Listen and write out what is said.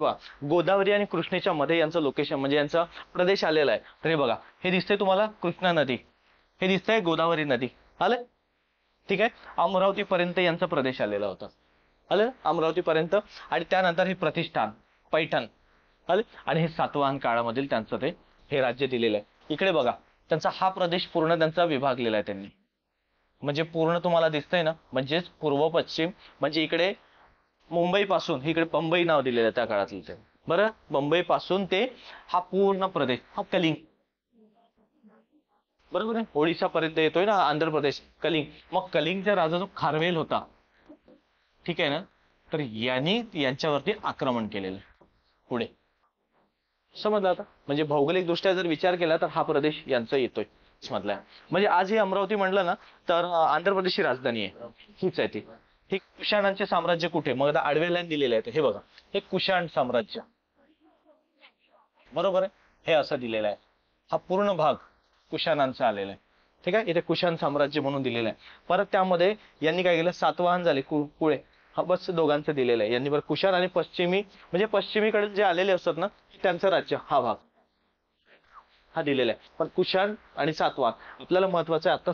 गोदावरी आणि कृष्णेच्या मध्ये यांचं लोकेशन म्हणजे यांचा प्रदेश आलेला आहे. तर हे बघा, हे दिसतंय तुम्हाला कृष्णा नदी, हे दिसतंय गोदावरी नदी. आलं? ठीक आहे. अमरावती पर्यंत यांचा प्रदेश आलेला होता. आलं? अमरावती पर्यंत. आणि त्यानंतर हे प्रतिष्ठान पैठण. आलं? आणि हे सातवाहन काळामधील त्यांचं ते हे राज्य दिलेलं आहे. इकडे बघा, त्यांचा हा प्रदेश पूर्ण त्यांचा विभागलेला आहे त्यांनी. म्हणजे पूर्ण तुम्हाला दिसतंय ना, म्हणजेच पूर्व पश्चिम, म्हणजे इकडे मुंबई पासून इकडे पंबई नाव दिलेलं आहे त्या काळातलं ते. बरं, मुंबई पासून ते हा पूर्ण प्रदेश हा कलिंग, बरोबर आहे, ओडिशा पर्यंत येतोय ना, आंध्र प्रदेश कलिंग. मग कलिंगचा राजा जो खारवेल होता, ठीक आहे ना, तर यांनी यांच्यावरती आक्रमण केलेलं पुढे. समजलं आता? म्हणजे भौगोलिक दृष्ट्या जर विचार केला तर हा प्रदेश यांचा येतोय मधला. म्हणजे आज हे अमरावती म्हणलं ना, तर आंध्र प्रदेशची राजधानी आहे, हीच आहे ती. हे कुशाणांचे साम्राज्य कुठे, मग आता आडवे लाईन दिलेले आहे, हे बघा, हे कुशाण साम्राज्य, बरोबर आहे, हे असं दिलेलं आहे. हा पूर्ण भाग कुशाणांचा आलेला आहे. ठीक आहे, इथे कुशाण साम्राज्य म्हणून दिलेलं आहे. परत त्यामध्ये यांनी काय केलं, सातवाहन झाले पुढे, हा बस दोघांचं दिलेलं आहे यांनी. बरं, कुशाण आणि पश्चिमी म्हणजे पश्चिमीकडे जे आलेले असतात ना, त्यांचं राज्य हा भाग हा दिलेला आहे. पण कुशाण आणि सातवाहन आपल्याला महत्वाचं आहे आता.